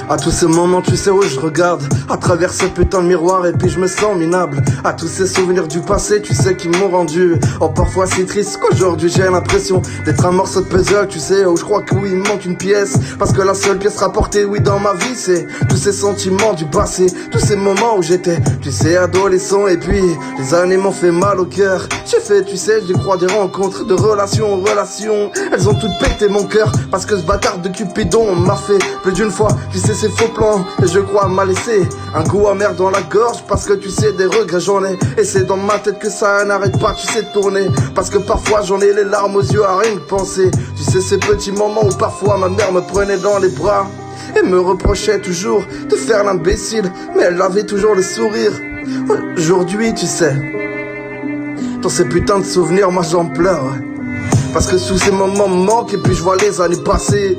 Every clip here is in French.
À tous ces moments, tu sais où je regarde à travers ce putain de miroir et puis je me sens minable. À tous ces souvenirs du passé, tu sais qui m'ont rendu parfois si triste qu'aujourd'hui j'ai l'impression d'être un morceau de puzzle. Tu sais où je crois que oui, il me manque une pièce, parce que la seule pièce rapportée, oui, dans ma vie, c'est tous ces sentiments du passé, tous ces moments où j'étais, tu sais, adolescent. Et puis les années m'ont fait mal au cœur. J'ai fait, tu sais, j'ai crois des rencontres, de relation en relation. Elles ont toutes pété mon cœur, parce que ce bâtard de Cupidon m'a fait plus d'une fois, tu sais, ces faux plans. Et je crois m'a laissé un goût amer dans la gorge, parce que tu sais, des regrets j'en ai. Et c'est dans ma tête que ça n'arrête pas, tu sais, de tourner. Parce que parfois j'en ai les larmes aux yeux à rien que penser. Tu sais, ces petits moments où parfois ma mère me prenait dans les bras et me reprochait toujours de faire l'imbécile, mais elle avait toujours le sourire. Aujourd'hui, tu sais, dans ces putains de souvenirs, moi j'en pleure, ouais. Parce que tous ces moments me manquent et puis je vois les années passer.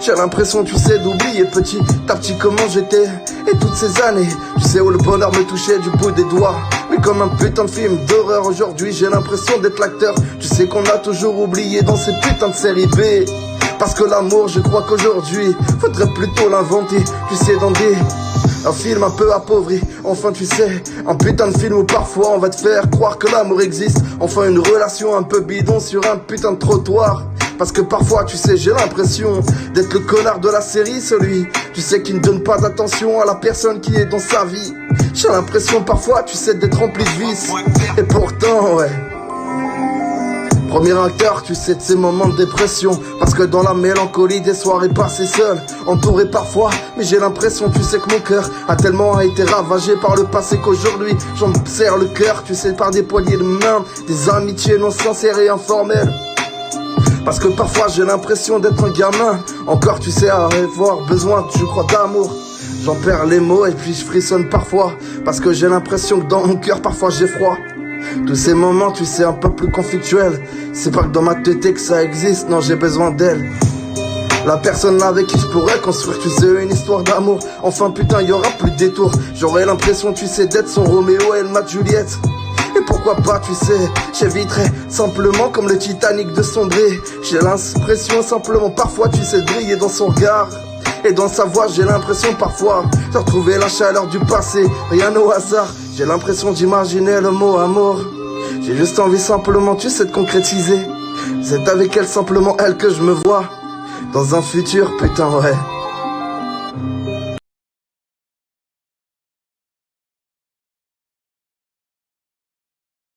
J'ai l'impression, tu sais, d'oublier petit à petit comment j'étais. Et toutes ces années, tu sais, où le bonheur me touchait du bout des doigts. Mais comme un putain de film d'horreur, aujourd'hui j'ai l'impression d'être l'acteur. Tu sais qu'on a toujours oublié dans ces putains de séries B. Parce que l'amour, je crois qu'aujourd'hui faudrait plutôt l'inventer. Tu sais, dans un film un peu appauvri. Enfin, tu sais, un putain de film où parfois on va te faire croire que l'amour existe. Enfin, une relation un peu bidon sur un putain de trottoir. Parce que parfois, tu sais, j'ai l'impression d'être le connard de la série, celui, tu sais, qui ne donne pas d'attention à la personne qui est dans sa vie. J'ai l'impression parfois, tu sais, d'être rempli de vices. Et pourtant, ouais, premier acteur, tu sais, de ces moments de dépression. Parce que dans la mélancolie des soirées passées seul, entouré parfois, mais j'ai l'impression, tu sais, que mon cœur a tellement été ravagé par le passé qu'aujourd'hui j'en serre le cœur, tu sais, par des poignées de main, des amitiés non sincères et informelles. Parce que parfois j'ai l'impression d'être un gamin, encore, tu sais, à avoir besoin, je crois, d'amour. J'en perds les mots et puis je frissonne parfois, parce que j'ai l'impression que dans mon cœur parfois j'ai froid. Tous ces moments, tu sais, un peu plus conflictuels, c'est pas que dans ma tête que ça existe, non, j'ai besoin d'elle. La personne avec qui je pourrais construire, tu sais, une histoire d'amour. Enfin putain, y aura plus de détour. J'aurais l'impression, tu sais, d'être son Roméo et ma Juliette. Et pourquoi pas, tu sais, j'éviterais simplement comme le Titanic de sombrer. J'ai l'impression simplement parfois, tu sais, de briller dans son regard. Et dans sa voix, j'ai l'impression parfois de retrouver la chaleur du passé, rien au hasard. J'ai l'impression d'imaginer le mot amour. J'ai juste envie simplement, tu sais, de concrétiser. C'est avec elle, simplement elle, que je me vois dans un futur, putain, ouais.